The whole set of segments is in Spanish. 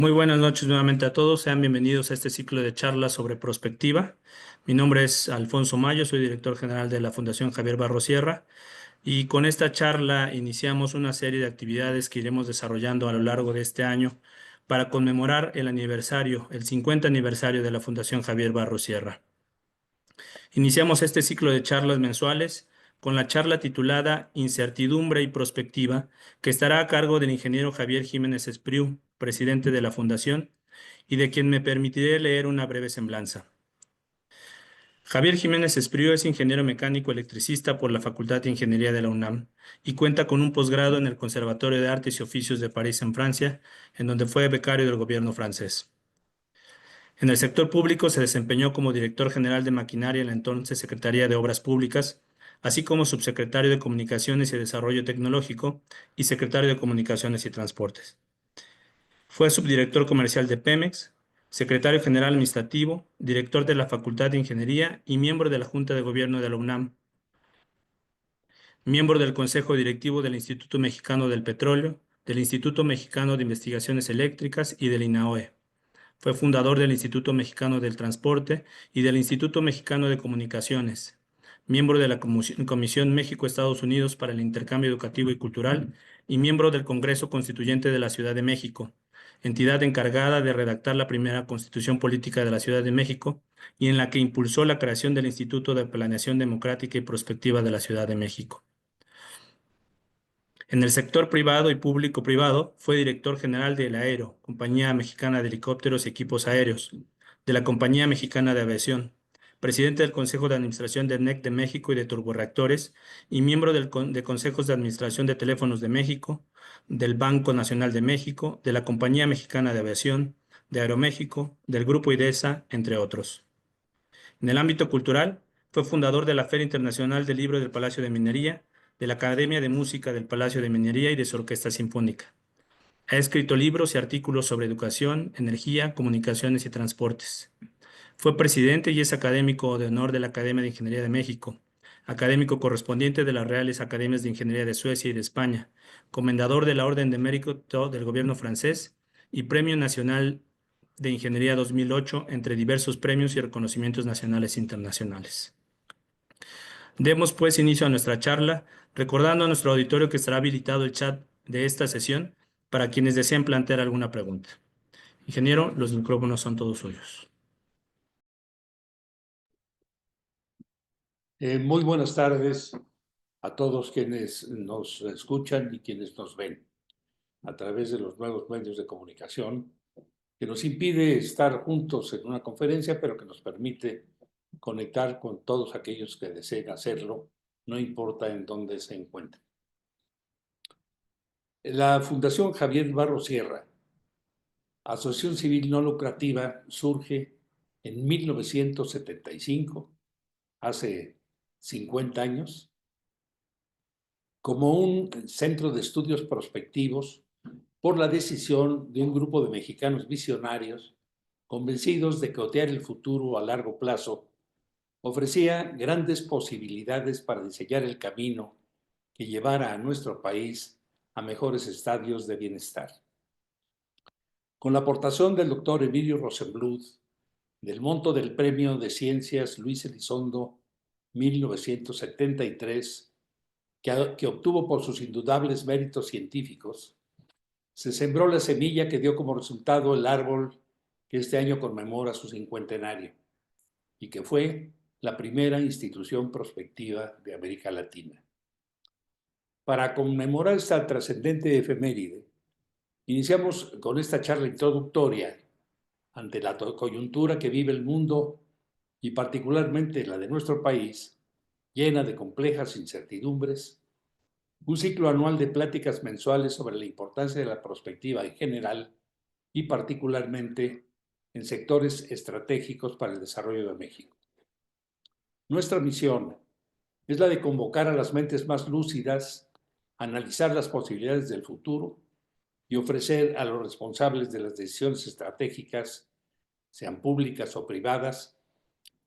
Muy buenas noches nuevamente a todos. Sean bienvenidos a este ciclo de charlas sobre prospectiva. Mi nombre es Alfonso Mayo, soy director general de la Fundación Javier Barros Sierra y con esta charla iniciamos una serie de actividades que iremos desarrollando a lo largo de este año para conmemorar el aniversario, el 50 aniversario de la Fundación Javier Barros Sierra. Iniciamos este ciclo de charlas mensuales con la charla titulada Incertidumbre y Prospectiva, que estará a cargo del ingeniero Javier Jiménez Espriu, presidente de la Fundación, y de quien me permitiré leer una breve semblanza. Javier Jiménez Espriu es ingeniero mecánico electricista por la Facultad de Ingeniería de la UNAM y cuenta con un posgrado en el Conservatorio de Artes y Oficios de París en Francia, en donde fue becario del gobierno francés. En el sector público se desempeñó como director general de maquinaria en la entonces Secretaría de Obras Públicas, así como subsecretario de Comunicaciones y Desarrollo Tecnológico y secretario de Comunicaciones y Transportes. Fue subdirector comercial de Pemex, secretario general administrativo, director de la Facultad de Ingeniería y miembro de la Junta de Gobierno de la UNAM, miembro del Consejo Directivo del Instituto Mexicano del Petróleo, del Instituto Mexicano de Investigaciones Eléctricas y del INAOE. Fue fundador del Instituto Mexicano del Transporte y del Instituto Mexicano de Comunicaciones, miembro de la Comisión México-Estados Unidos para el Intercambio Educativo y Cultural y miembro del Congreso Constituyente de la Ciudad de México, entidad encargada de redactar la primera Constitución Política de la Ciudad de México y en la que impulsó la creación del Instituto de Planeación Democrática y Prospectiva de la Ciudad de México. En el sector privado y público-privado fue director general de la Aero, Compañía Mexicana de Helicópteros y Equipos Aéreos, de la Compañía Mexicana de Aviación, presidente del Consejo de Administración de NEC de México y de Turborreactores, y miembro de consejos de administración de Teléfonos de México, del Banco Nacional de México, de la Compañía Mexicana de Aviación, de Aeroméxico, del Grupo IDESA, entre otros. En el ámbito cultural, fue fundador de la Feria Internacional del Libro del Palacio de Minería, de la Academia de Música del Palacio de Minería y de su Orquesta Sinfónica. Ha escrito libros y artículos sobre educación, energía, comunicaciones y transportes. Fue presidente y es académico de honor de la Academia de Ingeniería de México, académico correspondiente de las Reales Academias de Ingeniería de Suecia y de España, comendador de la Orden de Mérito del Gobierno francés y Premio Nacional de Ingeniería 2008 entre diversos premios y reconocimientos nacionales e internacionales. Demos pues inicio a nuestra charla, recordando a nuestro auditorio que estará habilitado el chat de esta sesión para quienes deseen plantear alguna pregunta. Ingeniero, los micrófonos son todos suyos. Muy buenas tardes a todos quienes nos escuchan y quienes nos ven a través de los nuevos medios de comunicación, que nos impide estar juntos en una conferencia, pero que nos permite conectar con todos aquellos que deseen hacerlo, no importa en dónde se encuentren. La Fundación Javier Barros Sierra, asociación civil no lucrativa, surge en 1975, hace 50 años, como un centro de estudios prospectivos por la decisión de un grupo de mexicanos visionarios convencidos de que otear el futuro a largo plazo ofrecía grandes posibilidades para diseñar el camino que llevara a nuestro país a mejores estadios de bienestar. Con la aportación del doctor Emilio Rosenbluth, del monto del Premio de Ciencias Luis Elizondo 1973, que obtuvo por sus indudables méritos científicos, se sembró la semilla que dio como resultado el árbol que este año conmemora su cincuentenario y que fue la primera institución prospectiva de América Latina. Para conmemorar esta trascendente efeméride, iniciamos con esta charla introductoria ante la coyuntura que vive el mundo y particularmente la de nuestro país, llena de complejas incertidumbres, un ciclo anual de pláticas mensuales sobre la importancia de la prospectiva en general y particularmente en sectores estratégicos para el desarrollo de México. Nuestra misión es la de convocar a las mentes más lúcidas, analizar las posibilidades del futuro y ofrecer a los responsables de las decisiones estratégicas, sean públicas o privadas,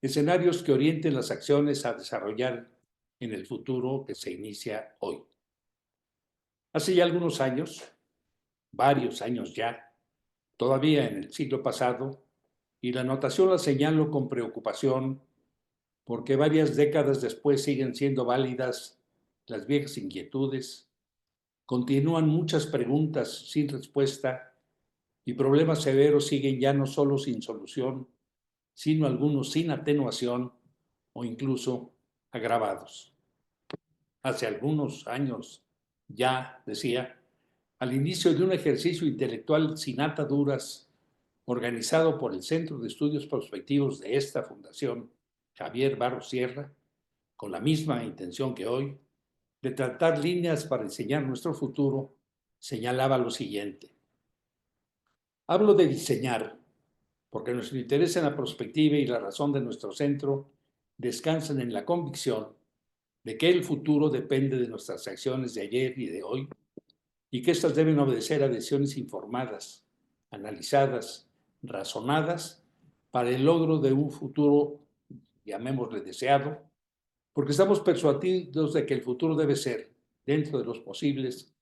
escenarios que orienten las acciones a desarrollar en el futuro que se inicia hoy. Hace ya algunos años, varios años ya, todavía en el siglo pasado, y la notación la señalo con preocupación porque varias décadas después siguen siendo válidas las viejas inquietudes, continúan muchas preguntas sin respuesta y problemas severos siguen ya no solo sin solución, sino algunos sin atenuación o incluso agravados. Hace algunos años ya, decía, al inicio de un ejercicio intelectual sin ataduras, organizado por el Centro de Estudios Prospectivos de esta fundación, Javier Barros Sierra, con la misma intención que hoy, de tratar líneas para enseñar nuestro futuro, señalaba lo siguiente. Hablo de diseñar, porque nuestro interés en la prospectiva y la razón de nuestro centro descansan en la convicción de que el futuro depende de nuestras acciones de ayer y de hoy, y que éstas deben obedecer a decisiones informadas, analizadas, razonadas, para el logro de un futuro, llamémosle deseado, porque estamos persuadidos de que el futuro debe ser, dentro de los posibles,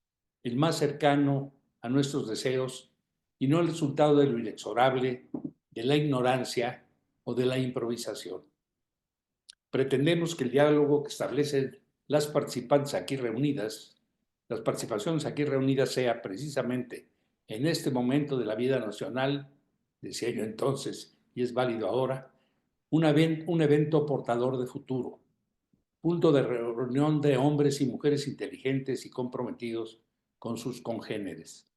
el más cercano a nuestros deseos y no el resultado de lo inexorable, de la ignorancia o de la improvisación. Pretendemos que el diálogo que establecen las participantes aquí reunidas, las participaciones aquí reunidas sea precisamente en este momento de la vida nacional, decía yo entonces, y es válido ahora, un evento portador de futuro, punto de reunión de hombres y mujeres inteligentes y comprometidos con sus congéneres.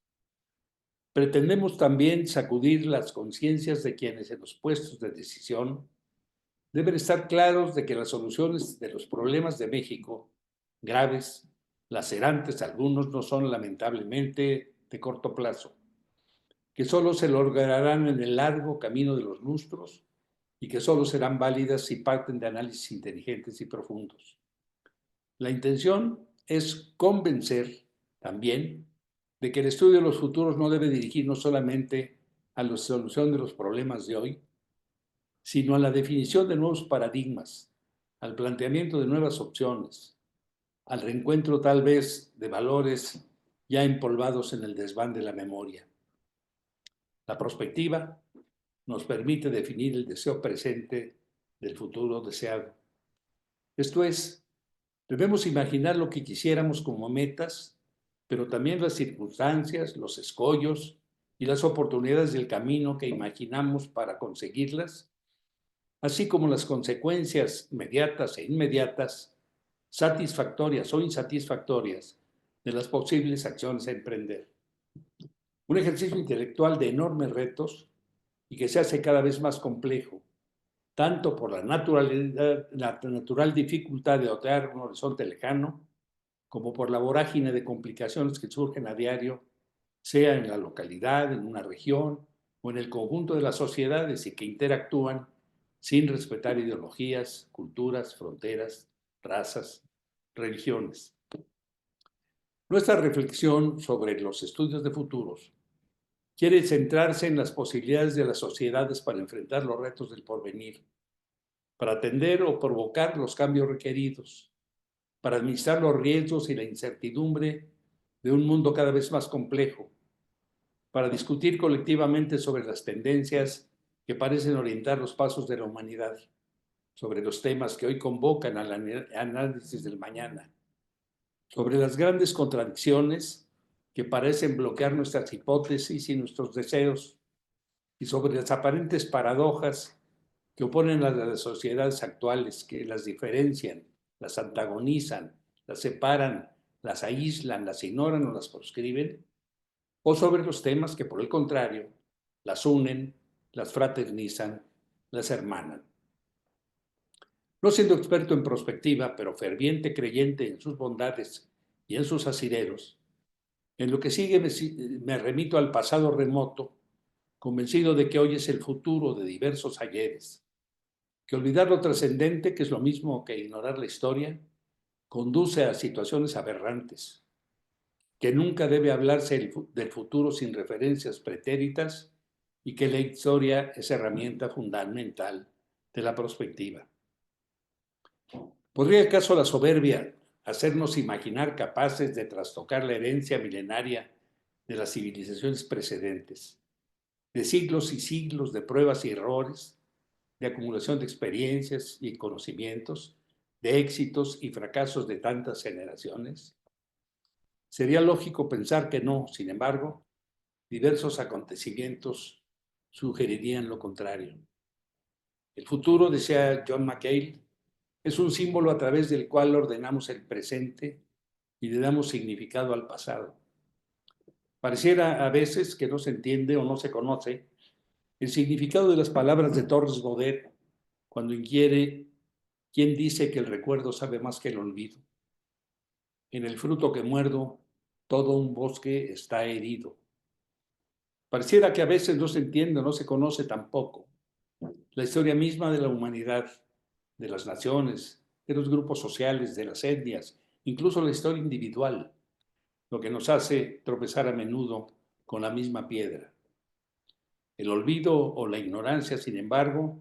Pretendemos también sacudir las conciencias de quienes en los puestos de decisión deben estar claros de que las soluciones de los problemas de México, graves, lacerantes algunos, no son lamentablemente de corto plazo, que solo se lograrán en el largo camino de los lustros y que solo serán válidas si parten de análisis inteligentes y profundos. La intención es convencer también de que el estudio de los futuros no debe dirigirnos solamente a la solución de los problemas de hoy, sino a la definición de nuevos paradigmas, al planteamiento de nuevas opciones, al reencuentro tal vez de valores ya empolvados en el desván de la memoria. La prospectiva nos permite definir el deseo presente del futuro deseado. Esto es, debemos imaginar lo que quisiéramos como metas, pero también las circunstancias, los escollos y las oportunidades del camino que imaginamos para conseguirlas, así como las consecuencias mediatas e inmediatas, satisfactorias o insatisfactorias, de las posibles acciones a emprender. Un ejercicio intelectual de enormes retos y que se hace cada vez más complejo, tanto por la natural dificultad de otear un horizonte lejano, como por la vorágine de complicaciones que surgen a diario, sea en la localidad, en una región o en el conjunto de las sociedades y que interactúan sin respetar ideologías, culturas, fronteras, razas, religiones. Nuestra reflexión sobre los estudios de futuros quiere centrarse en las posibilidades de las sociedades para enfrentar los retos del porvenir, para atender o provocar los cambios requeridos, para administrar los riesgos y la incertidumbre de un mundo cada vez más complejo, para discutir colectivamente sobre las tendencias que parecen orientar los pasos de la humanidad, sobre los temas que hoy convocan al análisis del mañana, sobre las grandes contradicciones que parecen bloquear nuestras hipótesis y nuestros deseos, y sobre las aparentes paradojas que oponen a las sociedades actuales, que las diferencian, las antagonizan, las separan, las aíslan, las ignoran o las proscriben, o sobre los temas que, por el contrario, las unen, las fraternizan, las hermanan. No siendo experto en prospectiva, pero ferviente creyente en sus bondades y en sus asideros, en lo que sigue me remito al pasado remoto, convencido de que hoy es el futuro de diversos ayeres, que olvidar lo trascendente, que es lo mismo que ignorar la historia, conduce a situaciones aberrantes, que nunca debe hablarse del futuro sin referencias pretéritas y que la historia es herramienta fundamental de la prospectiva. ¿Podría acaso la soberbia hacernos imaginar capaces de trastocar la herencia milenaria de las civilizaciones precedentes, de siglos y siglos de pruebas y errores, de acumulación de experiencias y conocimientos, de éxitos y fracasos de tantas generaciones? Sería lógico pensar que no, sin embargo, diversos acontecimientos sugerirían lo contrario. El futuro, decía John McHale, es un símbolo a través del cual ordenamos el presente y le damos significado al pasado. Pareciera a veces que no se entiende o no se conoce el significado de las palabras de Torres Bodet cuando inquiere quién dice que el recuerdo sabe más que el olvido. En el fruto que muerdo, todo un bosque está herido. Pareciera que a veces no se entiende o no se conoce tampoco la historia misma de la humanidad, de las naciones, de los grupos sociales, de las etnias, incluso la historia individual, lo que nos hace tropezar a menudo con la misma piedra. El olvido o la ignorancia, sin embargo,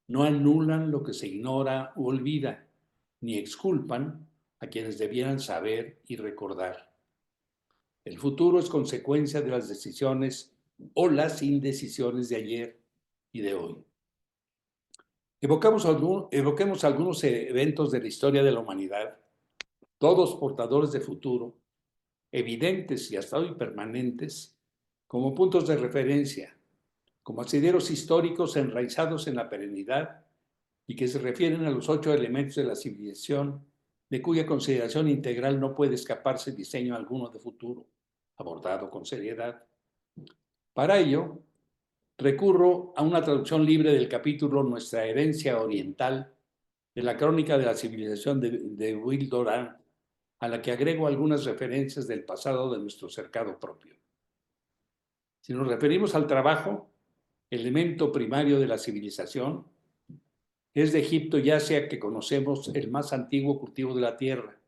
no anulan lo que se ignora u olvida, ni exculpan a quienes debieran saber y recordar. El futuro es consecuencia de las decisiones o las indecisiones de ayer y de hoy. Evoquemos algunos eventos de la historia de la humanidad, todos portadores de futuro, evidentes y hasta hoy permanentes, como puntos de referencia, como asideros históricos enraizados en la perenidad y que se refieren a los 8 elementos de la civilización, de cuya consideración integral no puede escaparse diseño alguno de futuro, abordado con seriedad. Para ello, recurro a una traducción libre del capítulo Nuestra herencia oriental de la Crónica de la Civilización de Will Durant, a la que agrego algunas referencias del pasado de nuestro cercado propio. Si nos referimos al trabajo, elemento primario de la civilización, es de Egipto ya sea que conocemos el más antiguo cultivo de la tierra,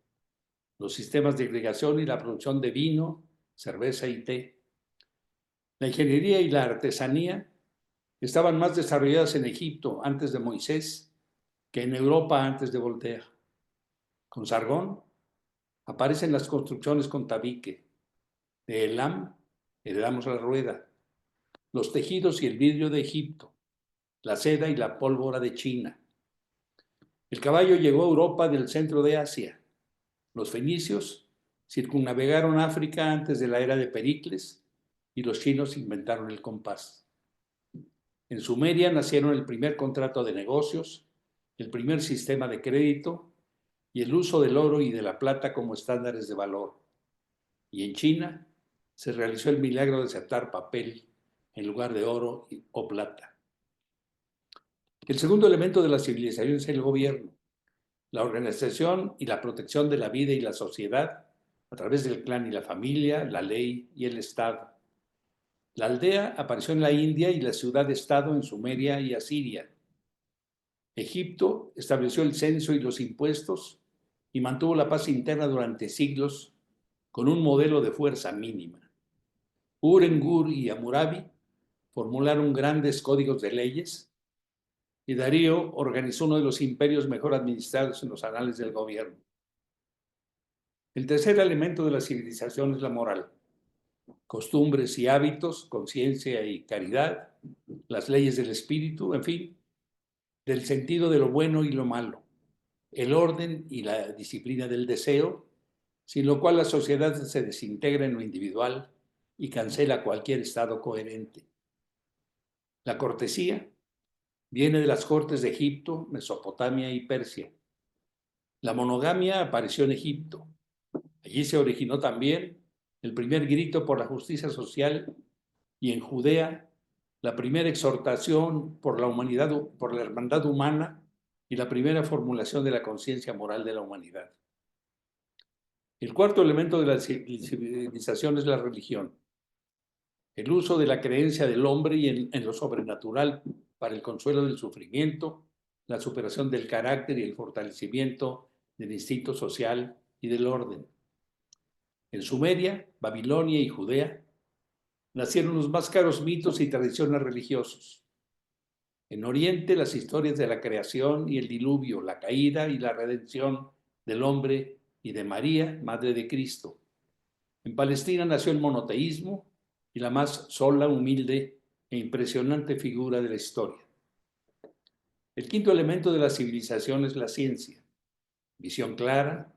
los sistemas de irrigación y la producción de vino, cerveza y té. La ingeniería y la artesanía estaban más desarrolladas en Egipto antes de Moisés que en Europa antes de Voltaire. Con Sargón aparecen las construcciones con tabique. De Elam heredamos la rueda, los tejidos y el vidrio de Egipto, la seda y la pólvora de China. El caballo llegó a Europa del centro de Asia. Los fenicios circunnavegaron África antes de la era de Pericles y los chinos inventaron el compás. En Sumeria nacieron el primer contrato de negocios, el primer sistema de crédito y el uso del oro y de la plata como estándares de valor. Y en China se realizó el milagro de aceptar papel en lugar de oro o plata. El segundo elemento de la civilización es el gobierno, la organización y la protección de la vida y la sociedad a través del clan y la familia, la ley y el Estado. La aldea apareció en la India y la ciudad-estado en Sumeria y Asiria. Egipto estableció el censo y los impuestos y mantuvo la paz interna durante siglos con un modelo de fuerza mínima. Ur-Engur y Hammurabi formularon grandes códigos de leyes y Darío organizó uno de los imperios mejor administrados en los anales del gobierno. El tercer elemento de la civilización es la moral. Costumbres y hábitos, conciencia y caridad, las leyes del espíritu, en fin, del sentido de lo bueno y lo malo, el orden y la disciplina del deseo, sin lo cual la sociedad se desintegra en lo individual y cancela cualquier estado coherente. La cortesía viene de las cortes de Egipto, Mesopotamia y Persia. La monogamia apareció en Egipto. Allí se originó también el primer grito por la justicia social y en Judea la primera exhortación por la humanidad, por la hermandad humana y la primera formulación de la conciencia moral de la humanidad. El cuarto elemento de la civilización es la religión. El uso de la creencia del hombre y en lo sobrenatural para el consuelo del sufrimiento, la superación del carácter y el fortalecimiento del instinto social y del orden. En Sumeria, Babilonia y Judea nacieron los más caros mitos y tradiciones religiosos. En Oriente, las historias de la creación y el diluvio, la caída y la redención del hombre y de María, Madre de Cristo. En Palestina nació el monoteísmo y la más sola, humilde e impresionante figura de la historia. El quinto elemento de la civilización es la ciencia. Visión clara,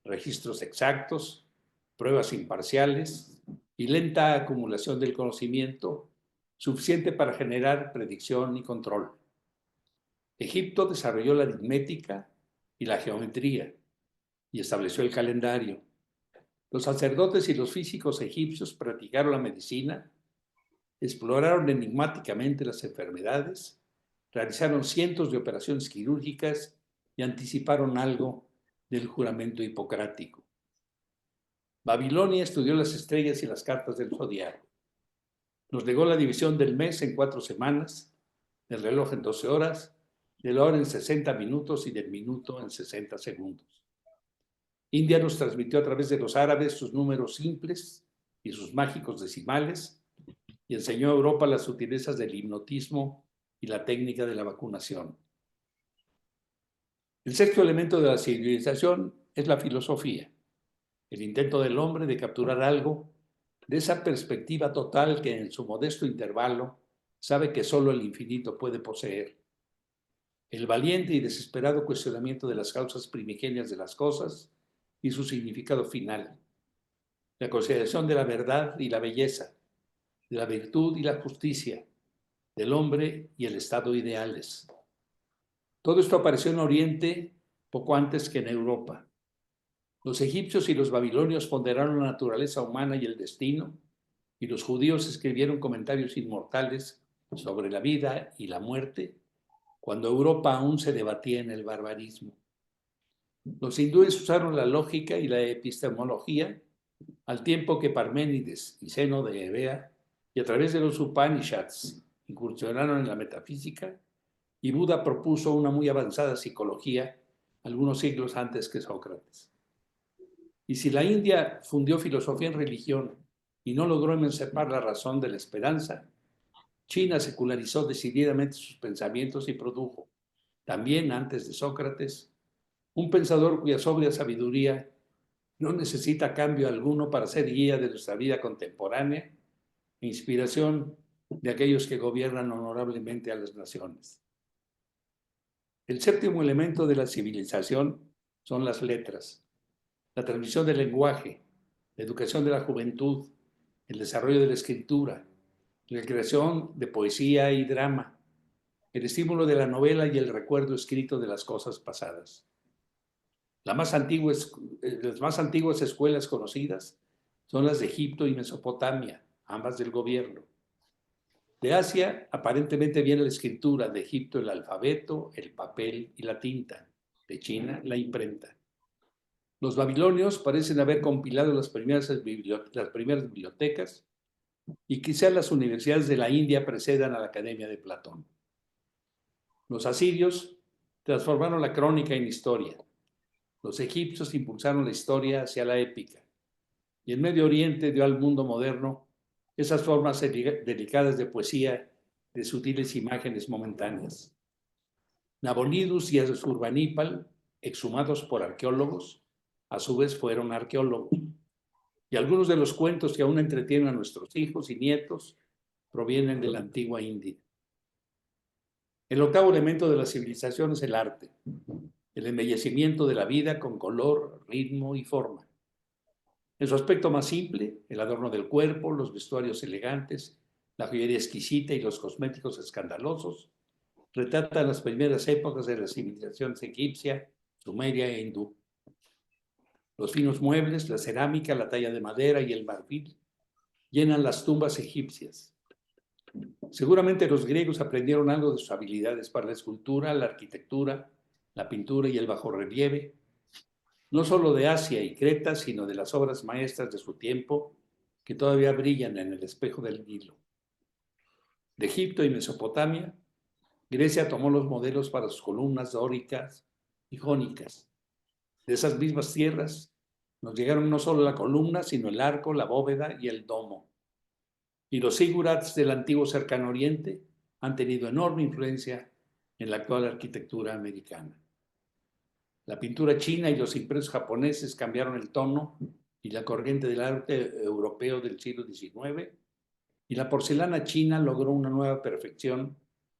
registros exactos, pruebas imparciales y lenta acumulación del conocimiento suficiente para generar predicción y control. Egipto desarrolló la aritmética y la geometría y estableció el calendario. Los sacerdotes y los físicos egipcios practicaron la medicina, exploraron enigmáticamente las enfermedades, realizaron cientos de operaciones quirúrgicas y anticiparon algo del juramento hipocrático. Babilonia estudió las estrellas y las cartas del zodiaco. Nos legó la división del mes en 4 semanas, del reloj en 12 horas, de la hora en 60 minutos y del minuto en 60 segundos. India nos transmitió a través de los árabes sus números simples y sus mágicos decimales y enseñó a Europa las sutilezas del hipnotismo y la técnica de la vacunación. El sexto elemento de la civilización es la filosofía, el intento del hombre de capturar algo de esa perspectiva total que en su modesto intervalo sabe que solo el infinito puede poseer. El valiente y desesperado cuestionamiento de las causas primigenias de las cosas y su significado final. La consideración de la verdad y la belleza, de la virtud y la justicia, del hombre y el estado ideales. Todo esto apareció en Oriente poco antes que en Europa. Los egipcios y los babilonios ponderaron la naturaleza humana y el destino, y los judíos escribieron comentarios inmortales sobre la vida y la muerte, cuando Europa aún se debatía en el barbarismo. Los hindúes usaron la lógica y la epistemología, al tiempo que Parménides y Zeno de Evea, y a través de los Upanishads, incursionaron en la metafísica, y Buda propuso una muy avanzada psicología algunos siglos antes que Sócrates. Y si la India fundió filosofía en religión y no logró emancipar la razón de la esperanza, China secularizó decididamente sus pensamientos y produjo, también antes de Sócrates, un pensador cuya sobria sabiduría no necesita cambio alguno para ser guía de nuestra vida contemporánea e inspiración de aquellos que gobiernan honorablemente a las naciones. El séptimo elemento de la civilización son las letras, la transmisión del lenguaje, la educación de la juventud, el desarrollo de la escritura, la creación de poesía y drama, el estímulo de la novela y el recuerdo escrito de las cosas pasadas. Las más antiguas escuelas conocidas son las de Egipto y Mesopotamia, ambas del gobierno. De Asia aparentemente viene la escritura, de Egipto el alfabeto, el papel y la tinta, de China la imprenta. Los babilonios parecen haber compilado las primeras bibliotecas y quizá las universidades de la India precedan a la Academia de Platón. Los asirios transformaron la crónica en historia. Los egipcios impulsaron la historia hacia la épica. Y el Medio Oriente dio al mundo moderno esas formas delicadas de poesía, de sutiles imágenes momentáneas. Nabonidus y Asurbanipal, exhumados por arqueólogos, a su vez fueron arqueólogos. Y algunos de los cuentos que aún entretienen a nuestros hijos y nietos provienen de la antigua India. El octavo elemento de la civilización es el arte, el embellecimiento de la vida con color, ritmo y forma. En su aspecto más simple, el adorno del cuerpo, los vestuarios elegantes, la joyería exquisita y los cosméticos escandalosos, retratan las primeras épocas de la civilización egipcia, sumeria e hindú. Los finos muebles, la cerámica, la talla de madera y el marfil llenan las tumbas egipcias. Seguramente los griegos aprendieron algo de sus habilidades para la escultura, la arquitectura, la pintura y el bajorrelieve, no solo de Asia y Creta, sino de las obras maestras de su tiempo que todavía brillan en el espejo del Nilo. De Egipto y Mesopotamia, Grecia tomó los modelos para sus columnas dóricas y jónicas. De esas mismas tierras nos llegaron no solo la columna, sino el arco, la bóveda y el domo. Y los zigurats del antiguo Cercano Oriente han tenido enorme influencia en la actual arquitectura americana. La pintura china y los impresos japoneses cambiaron el tono y la corriente del arte europeo del siglo XIX y la porcelana china logró una nueva perfección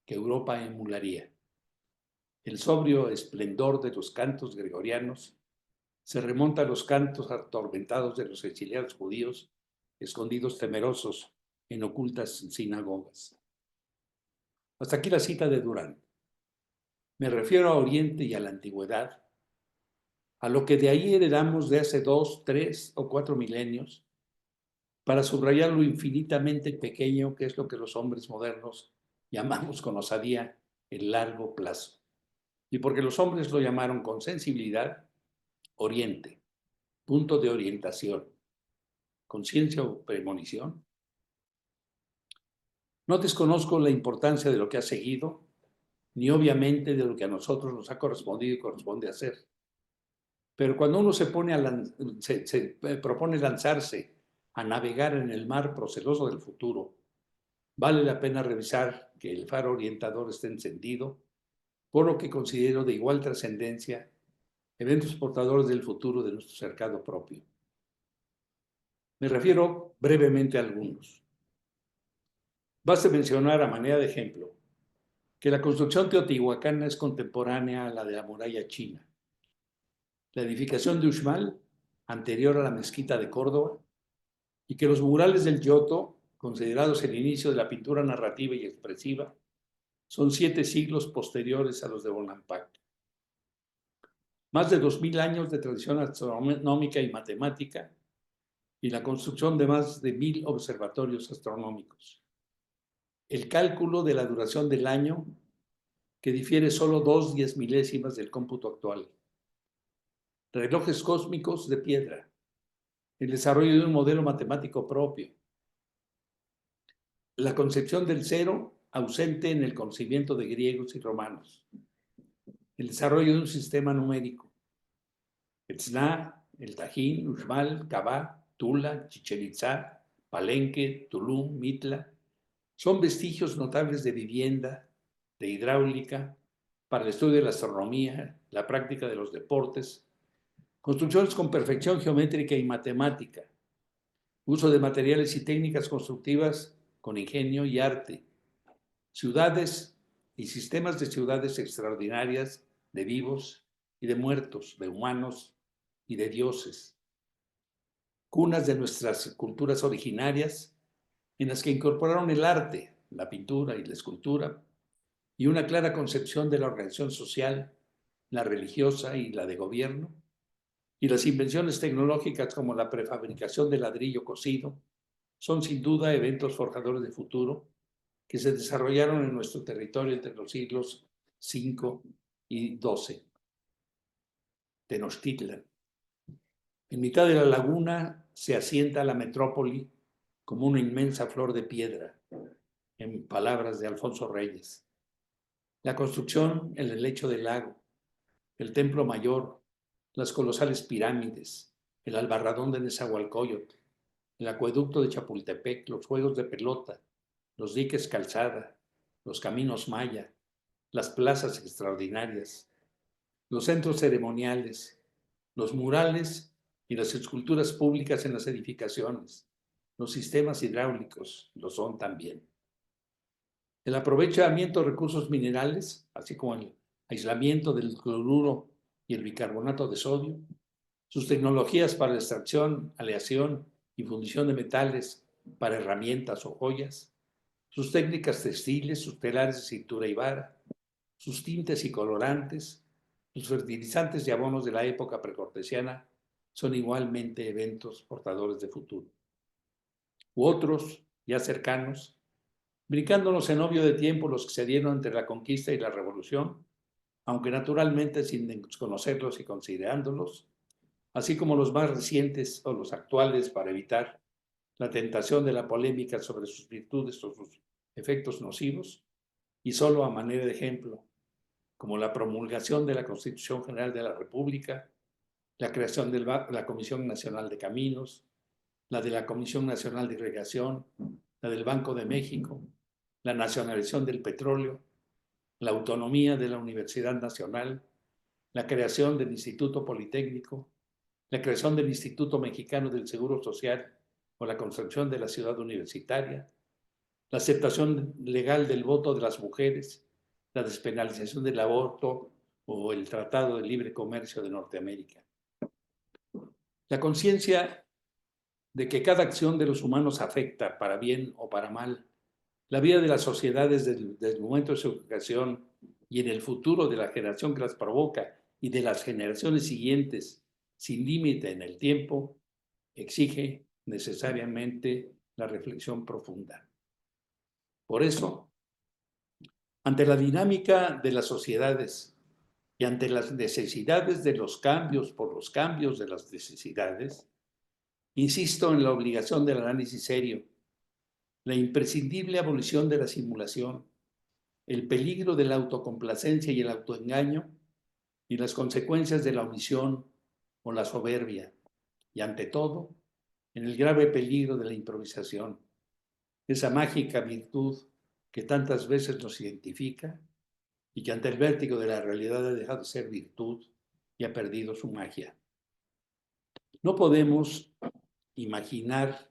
que Europa emularía. El sobrio esplendor de los cantos gregorianos se remonta a los cantos atormentados de los exiliados judíos, escondidos temerosos en ocultas sinagogas. Hasta aquí la cita de Durán. Me refiero a Oriente y a la antigüedad, a lo que de ahí heredamos de hace 2, 3 o 4 milenios, para subrayar lo infinitamente pequeño que es lo que los hombres modernos llamamos con osadía el largo plazo. Y porque los hombres lo llamaron con sensibilidad Oriente, punto de orientación, conciencia o premonición. No desconozco la importancia de lo que ha seguido, ni obviamente de lo que a nosotros nos ha correspondido y corresponde hacer. Pero cuando uno se propone lanzarse a navegar en el mar proceloso del futuro, vale la pena revisar que el faro orientador esté encendido, por lo que considero de igual trascendencia eventos portadores del futuro de nuestro cercado propio. Me refiero brevemente a algunos. Basta mencionar a manera de ejemplo que la construcción teotihuacana es contemporánea a la de la muralla china. La edificación de Uxmal, anterior a la mezquita de Córdoba, y que los murales del Giotto, considerados el inicio de la pintura narrativa y expresiva, son 7 siglos posteriores a los de Bonampak. Más de 2000 años de tradición astronómica y matemática y la construcción de más de 1000 observatorios astronómicos. El cálculo de la duración del año, que difiere solo 2 10 milésimas del cómputo actual. Relojes cósmicos de piedra. El desarrollo de un modelo matemático propio. La concepción del cero ausente en el conocimiento de griegos y romanos. El desarrollo de un sistema numérico. El Sna, el Tajín, Uxmal, Cabá, Tula, Chichén Itzá, Palenque, Tulum, Mitla, son vestigios notables de vivienda, de hidráulica, para el estudio de la astronomía, la práctica de los deportes, construcciones con perfección geométrica y matemática, uso de materiales y técnicas constructivas con ingenio y arte, ciudades y sistemas de ciudades extraordinarias de vivos y de muertos, de humanos y de dioses, cunas de nuestras culturas originarias en las que incorporaron el arte, la pintura y la escultura, y una clara concepción de la organización social, la religiosa y la de gobierno, y las invenciones tecnológicas como la prefabricación de ladrillo cocido, son sin duda eventos forjadores de futuro que se desarrollaron en nuestro territorio entre los siglos V y XII. Tenochtitlan. En mitad de la laguna se asienta la metrópoli como una inmensa flor de piedra, en palabras de Alfonso Reyes. La construcción en el lecho del lago, el templo mayor, las colosales pirámides, el albarradón de Nezahualcóyotl, el acueducto de Chapultepec, los juegos de pelota, los diques calzada, los caminos maya, las plazas extraordinarias, los centros ceremoniales, los murales y las esculturas públicas en las edificaciones, los sistemas hidráulicos lo son también. El aprovechamiento de recursos minerales, así como el aislamiento del cloruro y el bicarbonato de sodio, sus tecnologías para la extracción, aleación y fundición de metales para herramientas o joyas, sus técnicas textiles, sus telares de cintura y vara, sus tintes y colorantes, sus fertilizantes y abonos de la época precortesiana son igualmente eventos portadores de futuro. U otros, ya cercanos, brincándonos en obvio de tiempo los que se dieron entre la conquista y la revolución, aunque naturalmente sin desconocerlos y considerándolos, así como los más recientes o los actuales para evitar la tentación de la polémica sobre sus virtudes o sus efectos nocivos, y solo a manera de ejemplo, como la promulgación de la Constitución General de la República, la creación de la Comisión Nacional de Caminos, la de la Comisión Nacional de Irrigación, la del Banco de México, la nacionalización del petróleo, la autonomía de la Universidad Nacional, la creación del Instituto Politécnico, la creación del Instituto Mexicano del Seguro Social o la construcción de la ciudad universitaria, la aceptación legal del voto de las mujeres, la despenalización del aborto o el Tratado de Libre Comercio de Norteamérica. La conciencia de que cada acción de los humanos afecta, para bien o para mal, la vida de las sociedades desde el momento de su creación y en el futuro de la generación que las provoca y de las generaciones siguientes, sin límite en el tiempo, exige necesariamente la reflexión profunda. Por eso, ante la dinámica de las sociedades y ante las necesidades de los cambios por los cambios de las necesidades, insisto en la obligación del análisis serio, la imprescindible abolición de la simulación, el peligro de la autocomplacencia y el autoengaño y las consecuencias de la omisión o la soberbia, y ante todo, en el grave peligro de la improvisación, esa mágica virtud que tantas veces nos identifica y que ante el vértigo de la realidad ha dejado de ser virtud y ha perdido su magia. No podemos imaginar,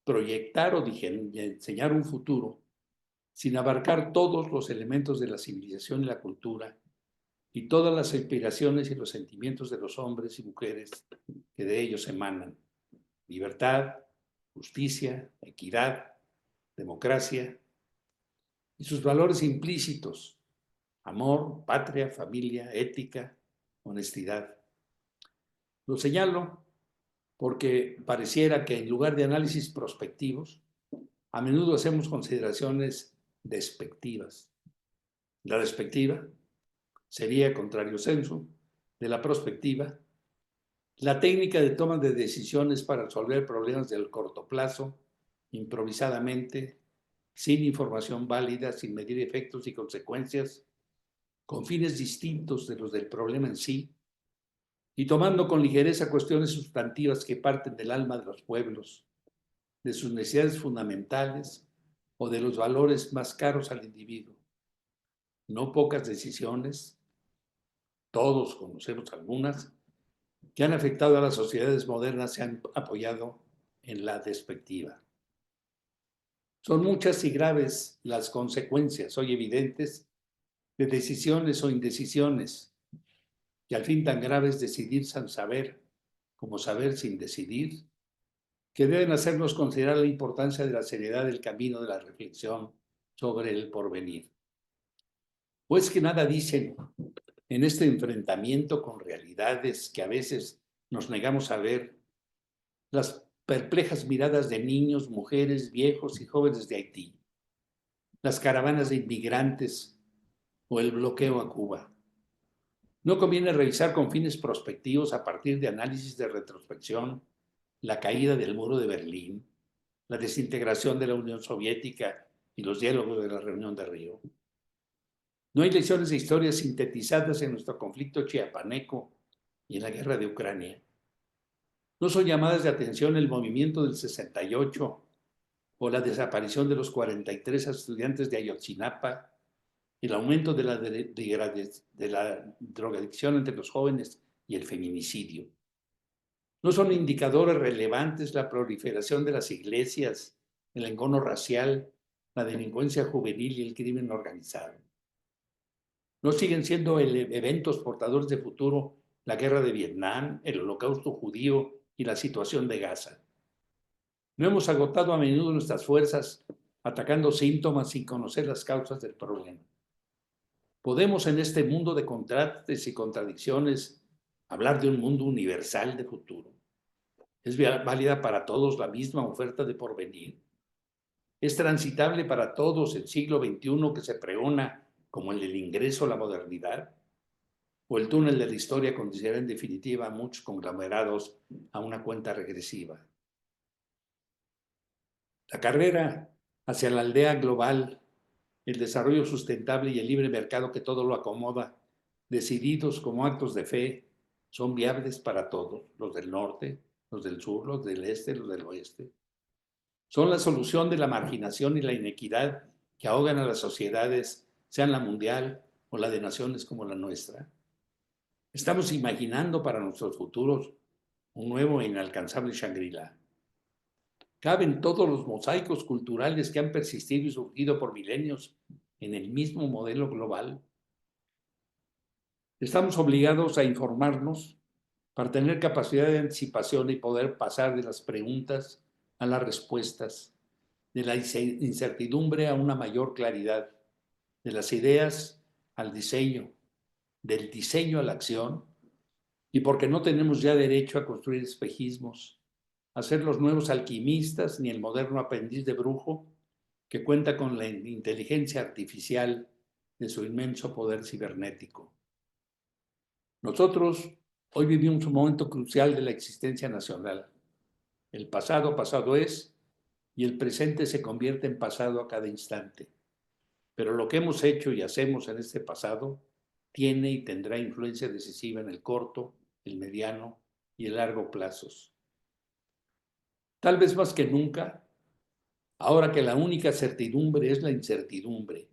proyectar o diseñar un futuro sin abarcar todos los elementos de la civilización y la cultura y todas las aspiraciones y los sentimientos de los hombres y mujeres que de ellos emanan. Libertad, justicia, equidad, democracia y sus valores implícitos: amor, patria, familia, ética, honestidad. Lo señalo porque pareciera que en lugar de análisis prospectivos, a menudo hacemos consideraciones despectivas. La despectiva sería, contrario sensu, de la prospectiva, la técnica de toma de decisiones para resolver problemas del corto plazo, improvisadamente, sin información válida, sin medir efectos y consecuencias, con fines distintos de los del problema en sí, y tomando con ligereza cuestiones sustantivas que parten del alma de los pueblos, de sus necesidades fundamentales o de los valores más caros al individuo. No pocas decisiones, todos conocemos algunas, que han afectado a las sociedades modernas se han apoyado en la despectiva. Son muchas y graves las consecuencias, hoy evidentes, de decisiones o indecisiones, que al fin tan graves decidir sin saber como saber sin decidir, que deben hacernos considerar la importancia de la seriedad del camino de la reflexión sobre el porvenir. Pues que nada dicen en este enfrentamiento con realidades que a veces nos negamos a ver, las perplejas miradas de niños, mujeres, viejos y jóvenes de Haití, las caravanas de inmigrantes o el bloqueo a Cuba. No conviene revisar con fines prospectivos, a partir de análisis de retrospección, la caída del muro de Berlín, la desintegración de la Unión Soviética y los diálogos de la Reunión de Río. No hay lecciones de historia sintetizadas en nuestro conflicto chiapaneco y en la guerra de Ucrania. No son llamadas de atención el movimiento del 68 o la desaparición de los 43 estudiantes de Ayotzinapa, el aumento de la drogadicción entre los jóvenes y el feminicidio. No son indicadores relevantes la proliferación de las iglesias, el encono racial, la delincuencia juvenil y el crimen organizado. No siguen siendo eventos portadores de futuro la guerra de Vietnam, el holocausto judío y la situación de Gaza. No hemos agotado a menudo nuestras fuerzas atacando síntomas sin conocer las causas del problema. Podemos en este mundo de contrastes y contradicciones hablar de un mundo universal de futuro. ¿Es válida para todos la misma oferta de porvenir? ¿Es transitable para todos el siglo XXI que se pregona como el del ingreso a la modernidad? ¿O el túnel de la historia conducirá en definitiva a muchos conglomerados a una cuenta regresiva? La carrera hacia la aldea global, el desarrollo sustentable y el libre mercado que todo lo acomoda, decididos como actos de fe, son viables para todos, los del norte, los del sur, los del este, los del oeste. Son la solución de la marginación y la inequidad que ahogan a las sociedades, sean la mundial o la de naciones como la nuestra. Estamos imaginando para nuestros futuros un nuevo e inalcanzable Shangri-La. ¿Caben todos los mosaicos culturales que han persistido y surgido por milenios en el mismo modelo global? Estamos obligados a informarnos para tener capacidad de anticipación y poder pasar de las preguntas a las respuestas, de la incertidumbre a una mayor claridad, de las ideas al diseño, del diseño a la acción, y porque no tenemos ya derecho a construir espejismos, a ser los nuevos alquimistas ni el moderno aprendiz de brujo que cuenta con la inteligencia artificial de su inmenso poder cibernético. Nosotros hoy vivimos un momento crucial de la existencia nacional. El pasado, pasado es, y el presente se convierte en pasado a cada instante. Pero lo que hemos hecho y hacemos en este pasado tiene y tendrá influencia decisiva en el corto, el mediano y el largo plazos. Tal vez más que nunca, ahora que la única certidumbre es la incertidumbre,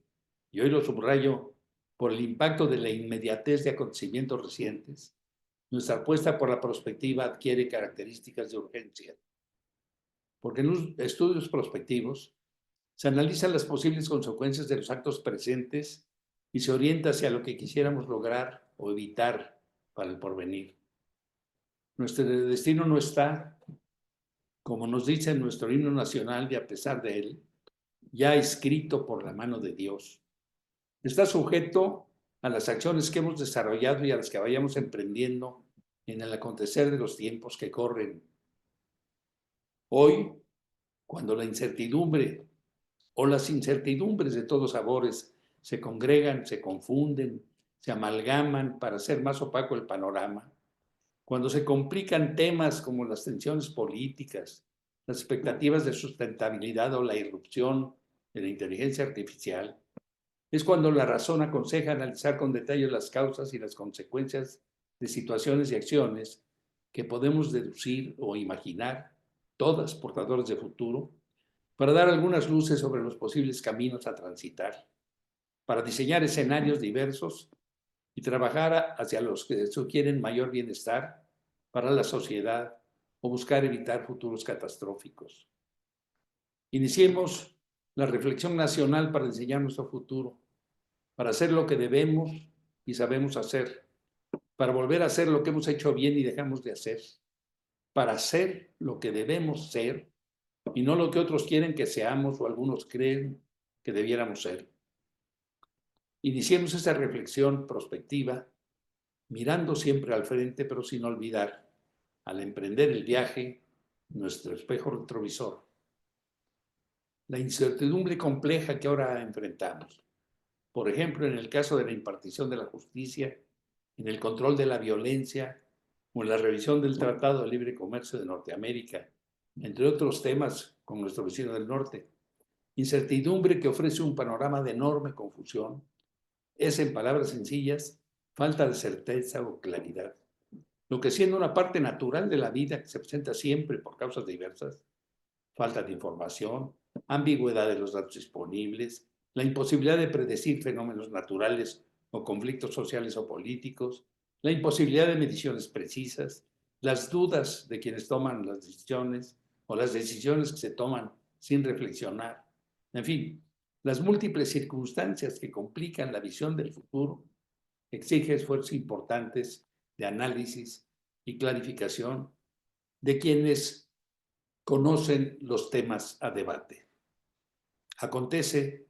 y hoy lo subrayo por el impacto de la inmediatez de acontecimientos recientes, nuestra apuesta por la prospectiva adquiere características de urgencia. Porque en los estudios prospectivos se analizan las posibles consecuencias de los actos presentes y se orienta hacia lo que quisiéramos lograr o evitar para el porvenir. Nuestro destino no está, como nos dice nuestro himno nacional y a pesar de él, ya escrito por la mano de Dios. Está sujeto a las acciones que hemos desarrollado y a las que vayamos emprendiendo en el acontecer de los tiempos que corren. Hoy, cuando la incertidumbre o las incertidumbres de todos sabores se congregan, se confunden, se amalgaman para hacer más opaco el panorama, cuando se complican temas como las tensiones políticas, las expectativas de sustentabilidad o la irrupción de la inteligencia artificial, es cuando la razón aconseja analizar con detalle las causas y las consecuencias de situaciones y acciones que podemos deducir o imaginar, todas portadoras de futuro, para dar algunas luces sobre los posibles caminos a transitar, para diseñar escenarios diversos y trabajar hacia los que sugieren mayor bienestar para la sociedad o buscar evitar futuros catastróficos. Iniciemos la reflexión nacional para diseñar nuestro futuro, para hacer lo que debemos y sabemos hacer, para volver a hacer lo que hemos hecho bien y dejamos de hacer, para hacer lo que debemos ser y no lo que otros quieren que seamos o algunos creen que debiéramos ser. Iniciemos esa reflexión prospectiva mirando siempre al frente, pero sin olvidar, al emprender el viaje, nuestro espejo retrovisor. La incertidumbre compleja que ahora enfrentamos, por ejemplo, en el caso de la impartición de la justicia, en el control de la violencia o en la revisión del Tratado de Libre Comercio de Norteamérica, entre otros temas con nuestro vecino del norte. Incertidumbre que ofrece un panorama de enorme confusión. Es, en palabras sencillas, falta de certeza o claridad. Lo que siendo una parte natural de la vida que se presenta siempre por causas diversas, falta de información, ambigüedad de los datos disponibles, la imposibilidad de predecir fenómenos naturales o conflictos sociales o políticos, la imposibilidad de mediciones precisas, las dudas de quienes toman las decisiones o las decisiones que se toman sin reflexionar. En fin, las múltiples circunstancias que complican la visión del futuro exigen esfuerzos importantes de análisis y clarificación de quienes conocen los temas a debate. Acontece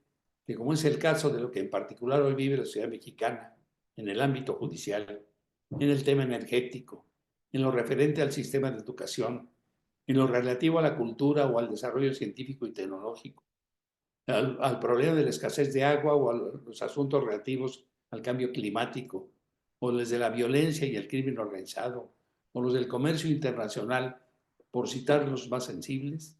que, como es el caso de lo que en particular hoy vive la sociedad mexicana, en el ámbito judicial, en el tema energético, en lo referente al sistema de educación, en lo relativo a la cultura o al desarrollo científico y tecnológico, al problema de la escasez de agua o a los asuntos relativos al cambio climático, o los de la violencia y el crimen organizado, o los del comercio internacional, por citar los más sensibles,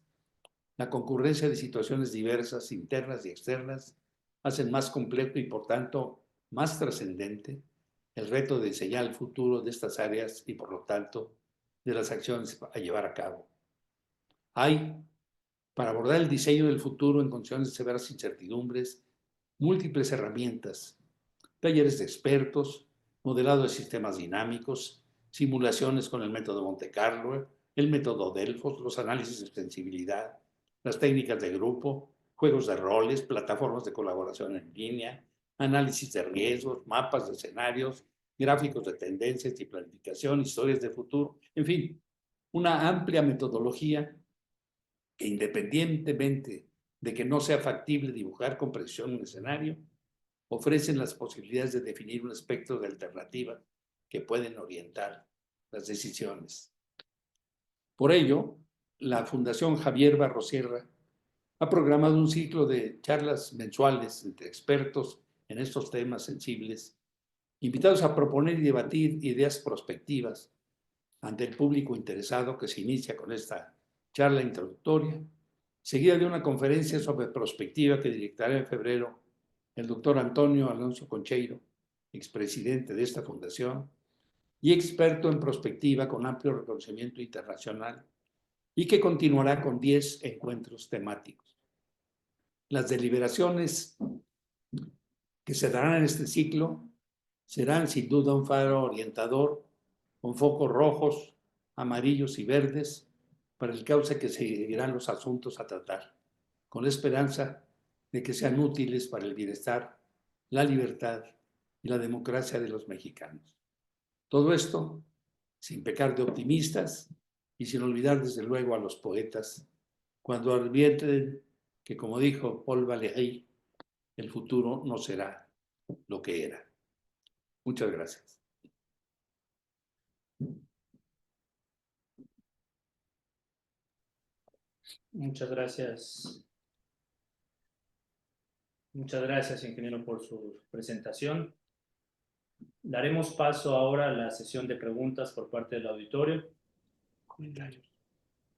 la concurrencia de situaciones diversas, internas y externas, hacen más complejo y, por tanto, más trascendente el reto de diseñar el futuro de estas áreas y, por lo tanto, de las acciones a llevar a cabo. Hay, para abordar el diseño del futuro en condiciones de severas incertidumbres, múltiples herramientas, talleres de expertos, modelado de sistemas dinámicos, simulaciones con el método Monte Carlo, el método Delfos, los análisis de sensibilidad, las técnicas de grupo, juegos de roles, plataformas de colaboración en línea, análisis de riesgos, mapas de escenarios, gráficos de tendencias y planificación, historias de futuro, en fin, una amplia metodología que independientemente de que no sea factible dibujar con precisión un escenario, ofrecen las posibilidades de definir un espectro de alternativas que pueden orientar las decisiones. Por ello, la Fundación Javier Barrosierra ha programado un ciclo de charlas mensuales entre expertos en estos temas sensibles, invitados a proponer y debatir ideas prospectivas ante el público interesado, que se inicia con esta charla introductoria, seguida de una conferencia sobre prospectiva que dictará en febrero el doctor Antonio Alonso Concheiro, expresidente de esta fundación y experto en prospectiva con amplio reconocimiento internacional, y que continuará con 10 encuentros temáticos. Las deliberaciones que se darán en este ciclo serán sin duda un faro orientador con focos rojos, amarillos y verdes para el cauce que seguirán los asuntos a tratar, con la esperanza de que sean útiles para el bienestar, la libertad y la democracia de los mexicanos. Todo esto sin pecar de optimistas y sin olvidar desde luego a los poetas cuando advierten que, como dijo Paul Valéry, el futuro no será lo que era. Muchas gracias. Muchas gracias. Muchas gracias, ingeniero, por su presentación. Daremos paso ahora a la sesión de preguntas por parte del auditorio.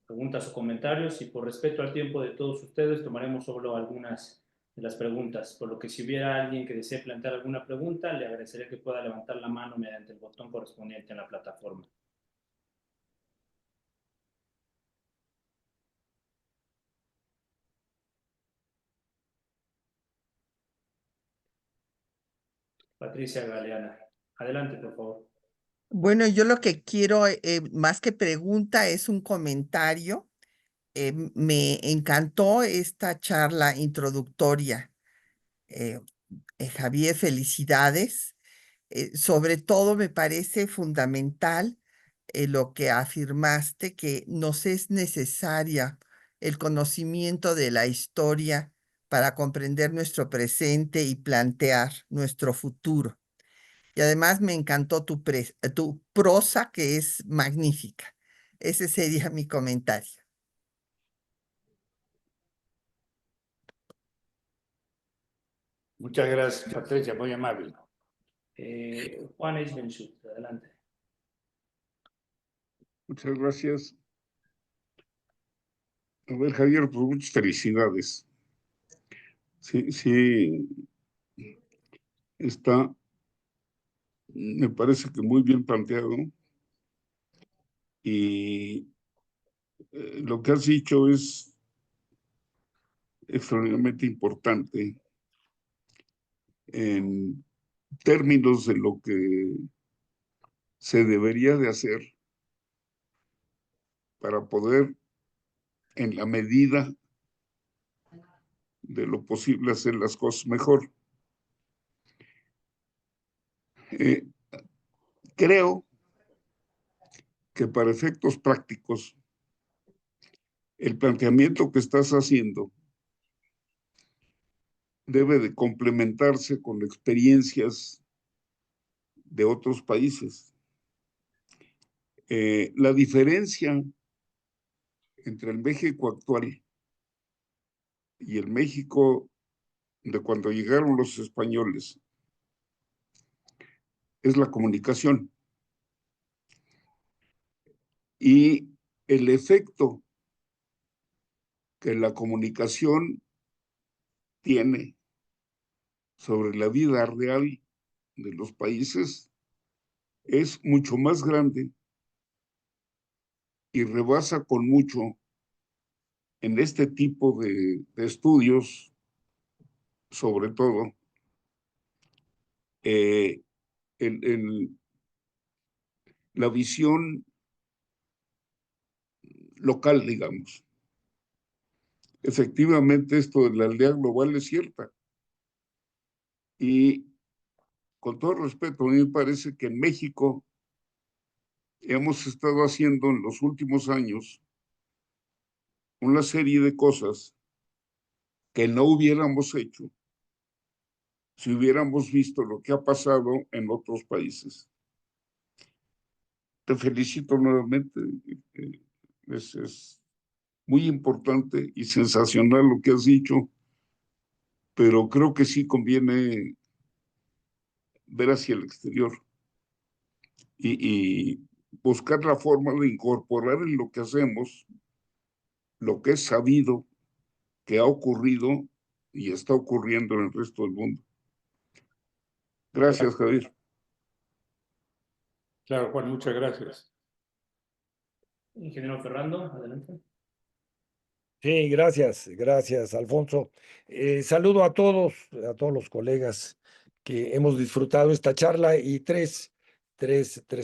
Preguntas o comentarios, y por respeto al tiempo de todos ustedes tomaremos solo algunas de las preguntas, por lo que si hubiera alguien que desee plantear alguna pregunta, le agradecería que pueda levantar la mano mediante el botón correspondiente en la plataforma. Patricia Galeana, adelante, por favor. Bueno, yo lo que quiero, más que pregunta, es un comentario. Me encantó esta charla introductoria. Javier, felicidades. Sobre todo me parece fundamental lo que afirmaste, que nos es necesaria el conocimiento de la historia para comprender nuestro presente y plantear nuestro futuro. Y además me encantó tu prosa, que es magnífica. Ese sería mi comentario. Muchas gracias, Patricia, muy amable. Juan Eisbenschut, adelante. Muchas gracias. A ver, Javier, pues muchas felicidades. Sí, sí, está, me parece que muy bien planteado. Y lo que has dicho es extraordinariamente importante en términos de lo que se debería de hacer para poder, en la medida de lo posible, hacer las cosas mejor. Creo que para efectos prácticos, el planteamiento que estás haciendo debe de complementarse con experiencias de otros países. La diferencia entre el México actual y el México de cuando llegaron los españoles es la comunicación y el efecto que la comunicación tiene sobre la vida real de los países es mucho más grande y rebasa con mucho en este tipo de estudios, sobre todo, el, la visión local, digamos. Efectivamente, esto de la aldea global es cierta. Y con todo respeto, a mí me parece que en México hemos estado haciendo en los últimos años una serie de cosas que no hubiéramos hecho si hubiéramos visto lo que ha pasado en otros países. Te felicito nuevamente. Es muy importante y sensacional lo que has dicho, pero creo que sí conviene ver hacia el exterior y buscar la forma de incorporar en lo que hacemos lo que es sabido que ha ocurrido y está ocurriendo en el resto del mundo. Gracias, Javier. Claro, Juan, muchas gracias. Ingeniero Ferrando, adelante. Sí, gracias, Alfonso. Saludo a todos los colegas que hemos disfrutado esta charla y tres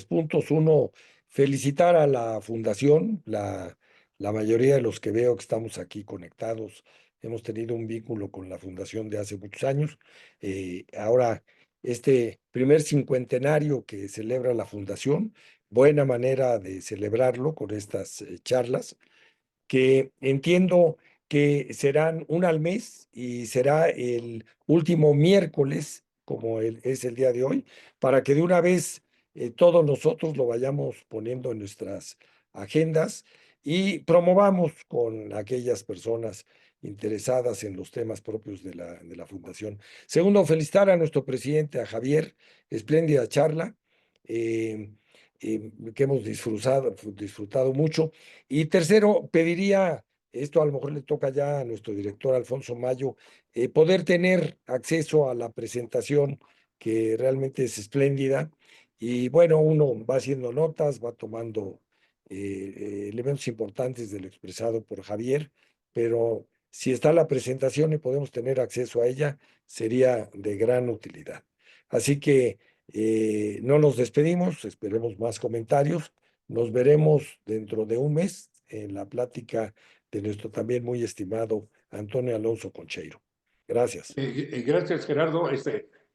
puntos. Uno, felicitar a la fundación, la mayoría de los que veo que estamos aquí conectados, hemos tenido un vínculo con la fundación de hace muchos años. Ahora, este primer cincuentenario que celebra la fundación, buena manera de celebrarlo con estas charlas que entiendo que serán una al mes y será el último miércoles, como es el día de hoy, para que de una vez todos nosotros lo vayamos poniendo en nuestras agendas y promovamos con aquellas personas interesadas en los temas propios de la Fundación. Segundo, felicitar a nuestro presidente, a Javier, espléndida charla. eh, que hemos disfrutado mucho. Y tercero, pediría, esto a lo mejor le toca ya a nuestro director Alfonso Mayo, poder tener acceso a la presentación que realmente es espléndida. Y bueno, uno va haciendo notas, va tomando elementos importantes de lo expresado por Javier, pero si está la presentación y podemos tener acceso a ella, sería de gran utilidad. Así que no nos despedimos, esperemos más comentarios. Nos veremos dentro de un mes en la plática de nuestro también muy estimado Antonio Alonso Concheiro. Gracias. Gracias, Gerardo.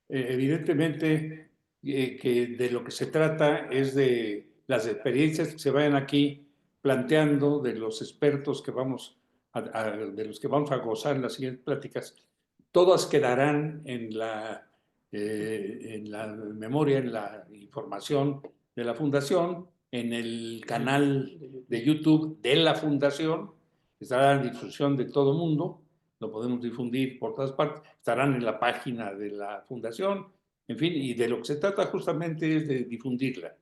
Evidentemente que de lo que se trata es de las experiencias que se vayan aquí planteando, de los expertos que de los que vamos a gozar en las siguientes pláticas. Todas quedarán en la memoria, en la información de la Fundación, en el canal de YouTube de la Fundación, que estará en difusión de todo el mundo. Lo podemos difundir por todas partes, estarán en la página de la Fundación, en fin, y de lo que se trata justamente es de difundirla.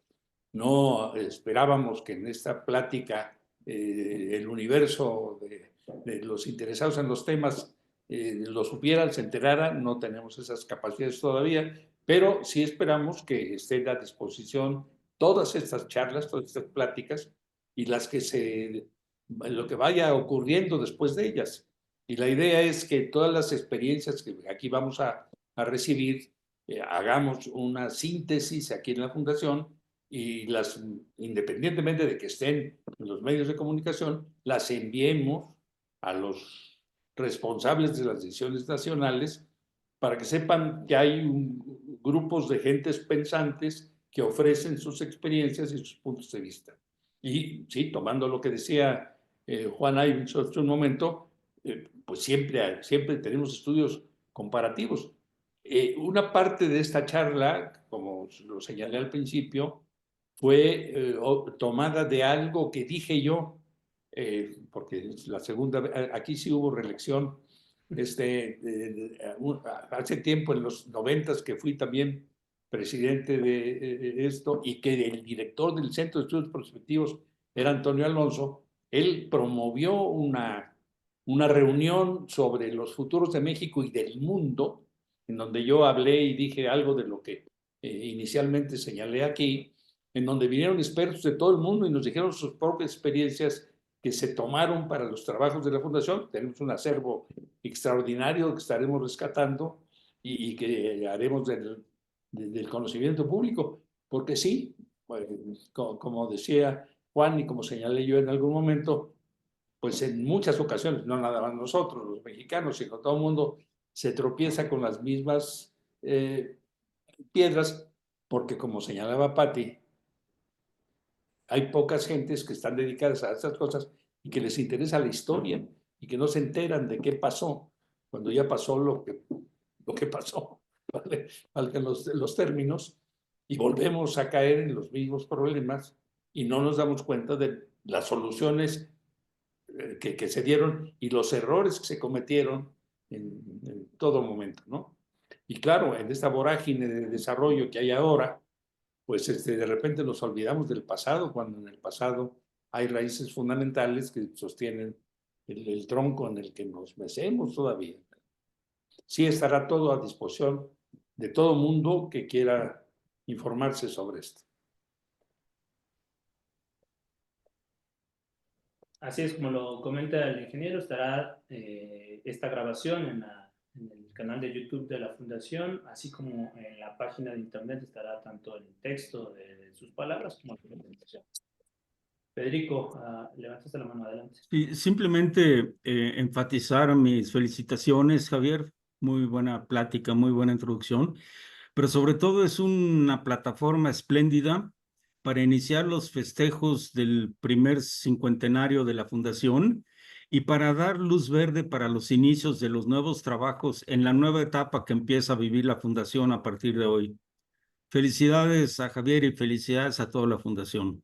No esperábamos que en esta plática el universo de los interesados en los temas lo supieran, se enteraran, no tenemos esas capacidades todavía, pero sí esperamos que estén a disposición todas estas charlas, todas estas pláticas y lo que vaya ocurriendo después de ellas. Y la idea es que todas las experiencias que aquí vamos a recibir, hagamos una síntesis aquí en la Fundación y independientemente de que estén en los medios de comunicación, las enviemos a los responsables de las decisiones nacionales para que sepan que hay grupos de gentes pensantes que ofrecen sus experiencias y sus puntos de vista. Y sí, tomando lo que decía Juan Ivinson hace un momento, pues siempre tenemos estudios comparativos. Una parte de esta charla, como lo señalé al principio, fue tomada de algo que dije yo, porque la segunda, aquí sí hubo reelección, hace tiempo, en los 90s, que fui también presidente de esto, y que el director del Centro de Estudios Prospectivos era Antonio Alonso. Él promovió una reunión sobre los futuros de México y del mundo, en donde yo hablé y dije algo de lo que inicialmente señalé aquí, en donde vinieron expertos de todo el mundo y nos dijeron sus propias experiencias que se tomaron para los trabajos de la Fundación. Tenemos un acervo extraordinario que estaremos rescatando y que haremos del conocimiento público, porque sí, como decía Juan, y como señalé yo en algún momento, pues en muchas ocasiones, no nada más nosotros, los mexicanos, sino todo el mundo se tropieza con las mismas piedras, porque como señalaba Patti, hay pocas gentes que están dedicadas a estas cosas y que les interesa la historia y que no se enteran de qué pasó cuando ya pasó lo que pasó, ¿vale? Valgan los términos, y volvemos a caer en los mismos problemas y no nos damos cuenta de las soluciones que se dieron y los errores que se cometieron en todo momento, ¿no? Y claro, en esta vorágine de desarrollo que hay ahora, pues de repente nos olvidamos del pasado, cuando en el pasado hay raíces fundamentales que sostienen el tronco en el que nos mecemos todavía. Sí estará todo a disposición de todo mundo que quiera informarse sobre esto. Así es como lo comenta el ingeniero, estará esta grabación en el canal de YouTube de la Fundación, así como en la página de internet estará tanto el texto de sus palabras como la presentación. Federico, levantaste la mano, adelante. Sí, simplemente enfatizar mis felicitaciones, Javier. Muy buena plática, muy buena introducción, pero sobre todo es una plataforma espléndida para iniciar los festejos del primer cincuentenario de la Fundación y para dar luz verde para los inicios de los nuevos trabajos en la nueva etapa que empieza a vivir la Fundación a partir de hoy. Felicidades a Javier y felicidades a toda la Fundación.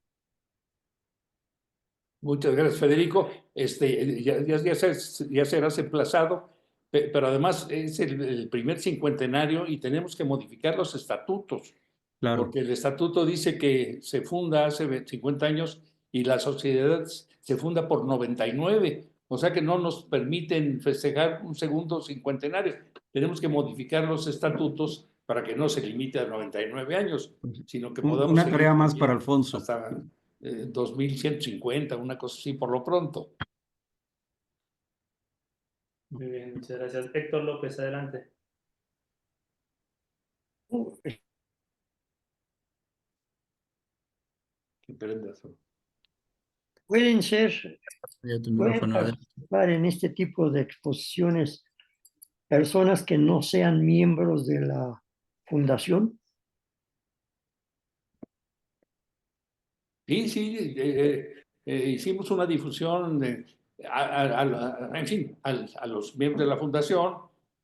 Muchas gracias, Federico. Ya serás emplazado, pero además es el primer cincuentenario y tenemos que modificar los estatutos, Claro. porque el estatuto dice que se funda hace 50 años y la sociedad se funda por 99, o sea que no nos permiten festejar un segundo cincuentenario. Tenemos que modificar los estatutos para que no se limite a 99 años, sino que podamos Una seguir tarea más para Alfonso. hasta 2150, una cosa así por lo pronto. Muy bien, muchas gracias. Héctor López, adelante. Pueden ser, Ya tu pueden micrófono, adelante. participar en este tipo de exposiciones personas que no sean miembros de la fundación. Sí, hicimos una difusión, en fin, a los miembros de la fundación,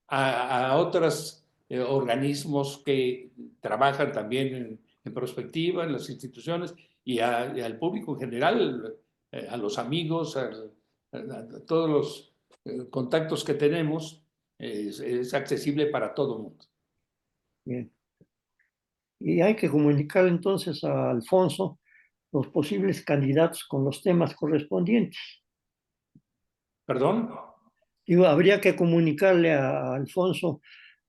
a otros organismos que trabajan también en prospectiva, en las instituciones, y al público en general, a los amigos, a todos los contactos que tenemos, es accesible para todo el mundo. Bien. Y hay que comunicar entonces a Alfonso los posibles candidatos con los temas correspondientes. ¿Perdón? Digo, habría que comunicarle a Alfonso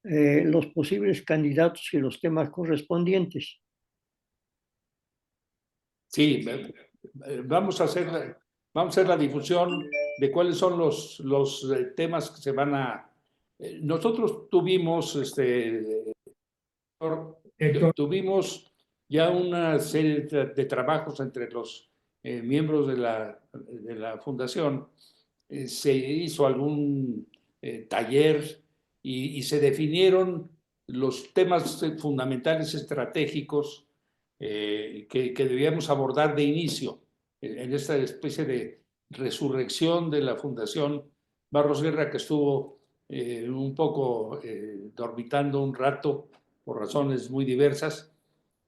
los posibles candidatos y los temas correspondientes. Sí, vamos a hacer la difusión de cuáles son los temas que se van a... nosotros tuvimos, tuvimos ya una serie de trabajos entre los miembros de la fundación. Se hizo algún taller y se definieron los temas fundamentales estratégicos que debíamos abordar de inicio en esta especie de resurrección de la Fundación Barros Guerra, que estuvo un poco dormitando un rato por razones muy diversas,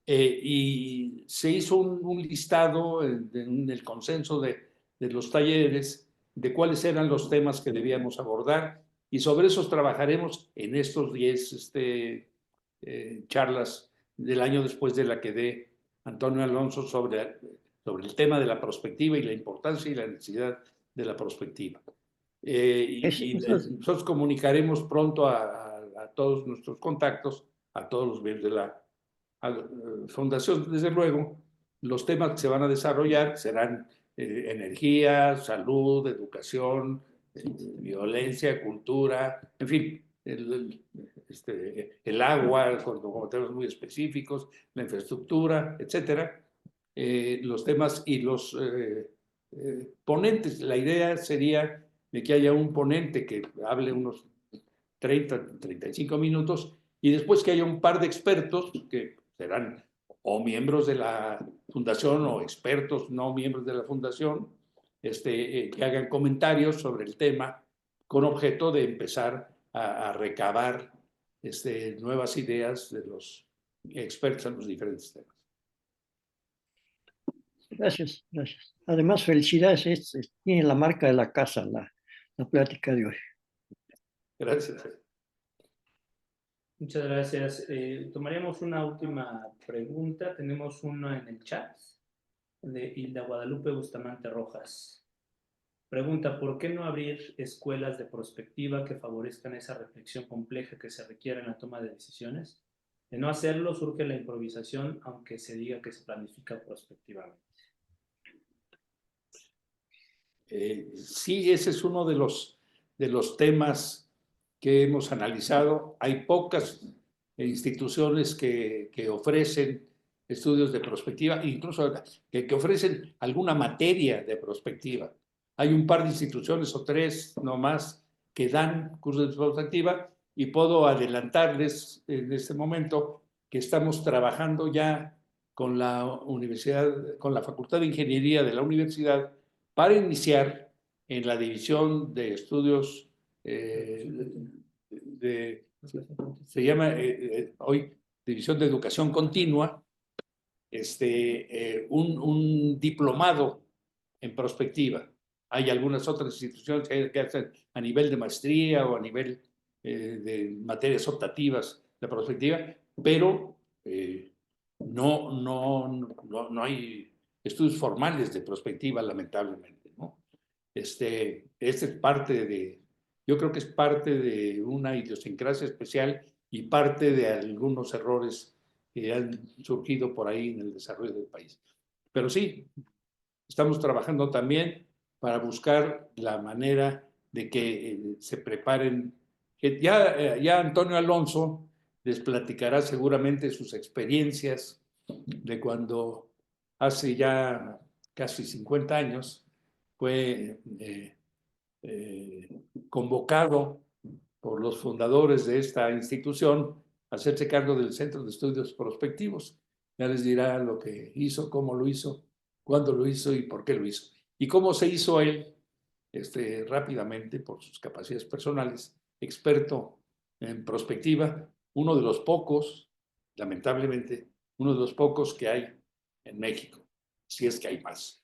y se hizo un listado en el consenso de los talleres de cuáles eran los temas que debíamos abordar, y sobre esos trabajaremos en estos 10 charlas del año después de la que dé Antonio Alonso sobre el tema de la prospectiva y la importancia y la necesidad de la prospectiva. Nosotros comunicaremos pronto a todos nuestros contactos, a todos los miembros de la fundación. Desde luego, los temas que se van a desarrollar serán energía, salud, educación, violencia, cultura, en fin, el agua, como temas muy específicos, la infraestructura, etcétera. los temas y los ponentes. La idea sería de que haya un ponente que hable unos 30, 35 minutos y después que haya un par de expertos que serán o miembros de la fundación o expertos no miembros de la fundación, que hagan comentarios sobre el tema con objeto de empezar a recabar nuevas ideas de los expertos en los diferentes temas. Gracias, gracias. Además, felicidades, tiene la marca de la casa la plática de hoy. Gracias. Muchas gracias. Tomaríamos una última pregunta. Tenemos una en el chat de Hilda Guadalupe Bustamante Rojas. Pregunta, ¿por qué no abrir escuelas de prospectiva que favorezcan esa reflexión compleja que se requiere en la toma de decisiones? De no hacerlo, surge la improvisación, aunque se diga que se planifica prospectivamente. Sí, ese es uno de los temas que hemos analizado. Hay pocas instituciones que ofrecen estudios de prospectiva, incluso que ofrecen alguna materia de prospectiva. Hay un par de instituciones o tres nomás que dan cursos de prospectiva y puedo adelantarles en este momento que estamos trabajando ya con la universidad, con la Facultad de Ingeniería de la universidad para iniciar en la división de estudios se llama hoy División de Educación Continua, un diplomado en prospectiva. Hay algunas otras instituciones que hacen a nivel de maestría o a nivel de materias optativas de prospectiva, pero no hay estudios formales de prospectiva, lamentablemente, ¿no? Este es parte de, yo creo que es parte de una idiosincrasia especial y parte de algunos errores que han surgido por ahí en el desarrollo del país. Pero sí, estamos trabajando también para buscar la manera de que se preparen. Que ya Antonio Alonso les platicará seguramente sus experiencias de cuando hace ya casi 50 años fue convocado por los fundadores de esta institución a hacerse cargo del Centro de Estudios Prospectivos. Ya les dirá lo que hizo, cómo lo hizo, cuándo lo hizo y por qué lo hizo. Y cómo se hizo él rápidamente por sus capacidades personales, experto en prospectiva, uno de los pocos, lamentablemente, uno de los pocos que hay en México, si es que hay más.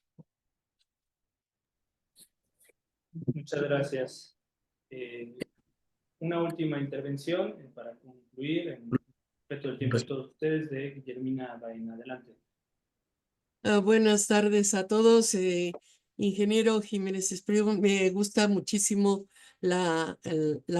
Muchas gracias. Una última intervención para concluir en respeto del tiempo de todos ustedes, de Guillermina Baena. Adelante. Buenas tardes a todos. Ingeniero Jiménez Espriu, me gusta muchísimo la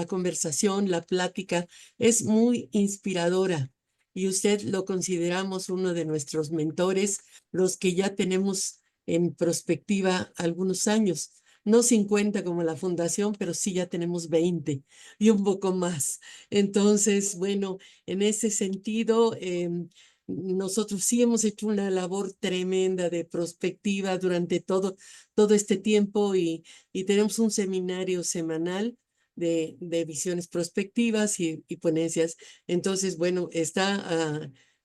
conversación, la plática. Es muy inspiradora y usted lo consideramos uno de nuestros mentores, los que ya tenemos en perspectiva algunos años. No 50 como la fundación, pero sí ya tenemos 20 y un poco más. Entonces, bueno, en ese sentido, nosotros sí hemos hecho una labor tremenda de prospectiva durante todo este tiempo y tenemos un seminario semanal de visiones prospectivas y ponencias. Entonces, bueno,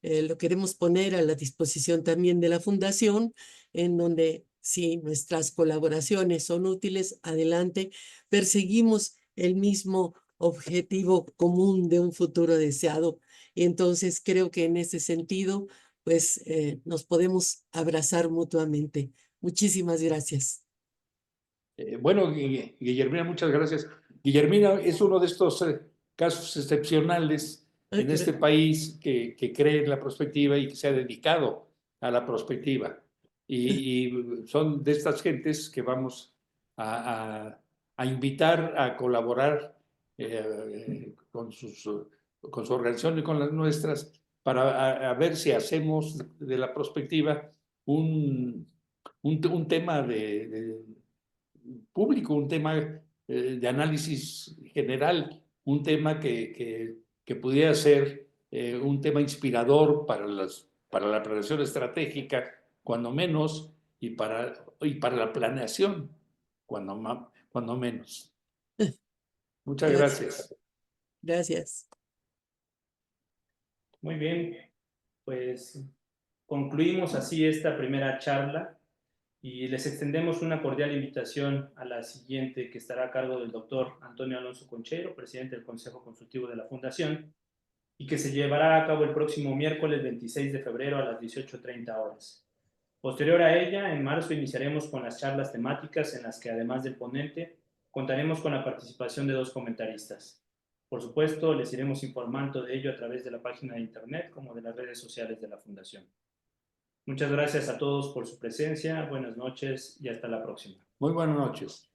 lo queremos poner a la disposición también de la fundación, en donde si nuestras colaboraciones son útiles, adelante. Perseguimos el mismo objetivo común de un futuro deseado. Y entonces creo que en ese sentido, pues nos podemos abrazar mutuamente. Muchísimas gracias. Bueno, Guillermina, muchas gracias. Guillermina es uno de estos casos excepcionales en este país que cree en la prospectiva y que se ha dedicado a la prospectiva. Y son de estas gentes que vamos a invitar a colaborar con su organización y con las nuestras para ver si hacemos de la prospectiva un tema de público, un tema de análisis general, un tema que pudiera ser un tema inspirador para la planeación estratégica cuando menos, y para la planeación, cuando menos. Muchas gracias. Gracias. Muy bien, pues concluimos así esta primera charla y les extendemos una cordial invitación a la siguiente, que estará a cargo del doctor Antonio Alonso Conchero, presidente del Consejo Consultivo de la Fundación, y que se llevará a cabo el próximo miércoles 26 de febrero a las 18:30 horas. Posterior a ella, en marzo iniciaremos con las charlas temáticas en las que, además del ponente, contaremos con la participación de 2 comentaristas. Por supuesto, les iremos informando de ello a través de la página de internet como de las redes sociales de la Fundación. Muchas gracias a todos por su presencia, buenas noches y hasta la próxima. Muy buenas noches.